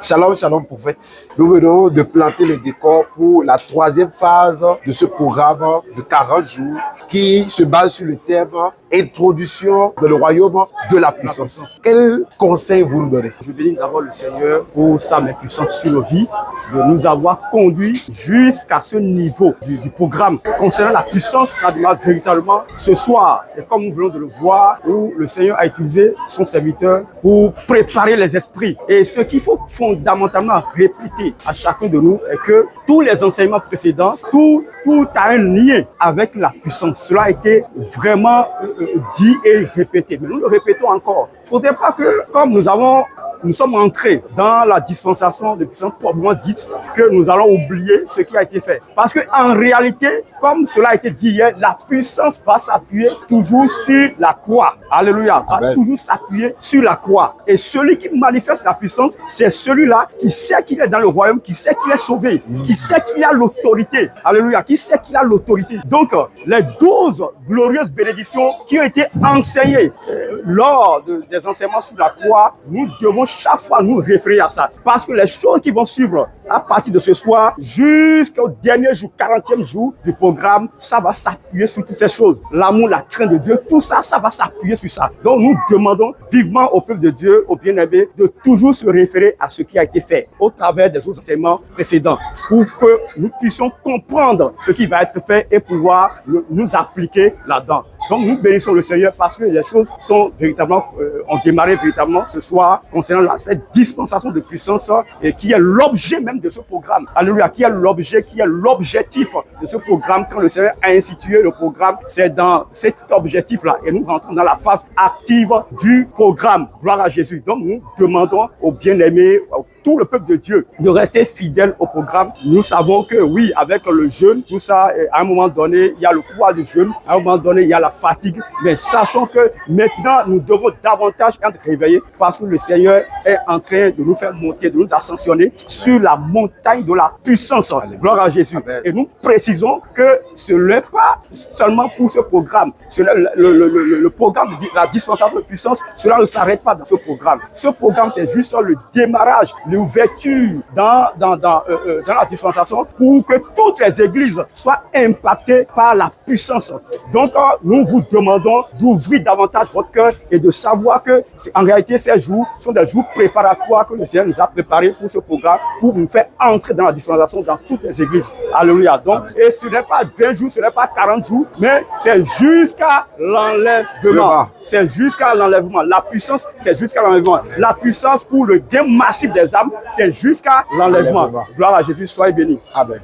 Shalom, shalom, prophète. Nous venons de planter le décor pour la troisième phase de ce programme de 40 jours qui se base sur le thème Introduction dans le royaume de la puissance. Quel conseil vous nous donnez? Je bénis d'abord le Seigneur pour sa main puissante sur nos vies, de nous avoir conduits jusqu'à ce niveau du programme. Concernant la puissance, ça demande véritablement ce soir, et comme nous venons de le voir, où le Seigneur a utilisé son serviteur pour préparer les esprits. Et ce qu'il faut fondamentalement répéter à chacun de nous est que tous les enseignements précédents, tout a un lien avec la puissance. Cela a été vraiment dit et répété. Mais nous le répétons encore. Il ne faudrait pas que, comme nous sommes entrés dans la dispensation de puissance proprement dite, que nous allons oublier ce qui a été fait. Parce qu'en réalité, comme cela a été dit hier, la puissance va s'appuyer toujours sur la croix. Alléluia. Va toujours s'appuyer sur la croix. Et celui qui manifeste la puissance, c'est celui-là qui sait qu'il est dans le royaume, qui sait qu'il est sauvé, qui sait qu'il a l'autorité. Alléluia. Qui sait qu'il a l'autorité. Donc, les 12 glorieuses bénédictions qui ont été enseignées lors des enseignements sur la croix, nous devons chaque fois nous référer à ça. Parce que les choses qui vont suivre à partir de ce soir jusqu'au dernier jour, 40e jour du programme, ça va s'appuyer sur toutes ces choses. L'amour, la crainte de Dieu, tout ça, ça va s'appuyer sur ça. Donc nous demandons vivement au peuple de Dieu, aux bien-aimés, de toujours se référer à ce qui a été fait au travers des autres enseignements précédents pour que nous puissions comprendre ce qui va être fait et pouvoir nous appliquer là-dedans. Donc nous bénissons le Seigneur parce que les choses sont véritablement, ont démarré véritablement ce soir concernant cette dispensation de puissance et qui est l'objet même de ce programme. Alléluia, qui est l'objectif de ce programme. Quand le Seigneur a institué le programme, c'est dans cet objectif-là. Et nous rentrons dans la phase active du programme. Gloire à Jésus. Donc nous demandons aux bien-aimés, tout le peuple de Dieu, de rester fidèle au programme. Nous savons que oui, avec le jeûne, tout ça, à un moment donné, il y a le poids du jeûne, à un moment donné, il y a la fatigue, mais sachons que maintenant, nous devons davantage être réveillés parce que le Seigneur est en train de nous faire monter, de nous ascensionner sur la montagne de la puissance. Alléluia. Gloire à Jésus. Amen. Et nous précisons que ce n'est pas seulement pour ce programme. Le programme de la dispensation de puissance, cela ne s'arrête pas dans ce programme. Ce programme, c'est juste le démarrage, l'ouverture dans la dispensation pour que toutes les églises soient impactées par la puissance. Donc, nous vous demandons d'ouvrir davantage votre cœur et de savoir que, en réalité, ces jours sont des jours préparatoires que le Seigneur nous a préparés pour ce programme, pour nous faire entrer dans la dispensation dans toutes les églises. Alléluia. Donc, et ce n'est pas 20 jours, ce n'est pas 40 jours, mais c'est jusqu'à l'enlèvement. C'est jusqu'à l'enlèvement. La puissance, c'est jusqu'à l'enlèvement. La puissance pour le gain massif des âmes, c'est jusqu'à l'enlèvement. Gloire à Jésus, soyez bénis. Amen.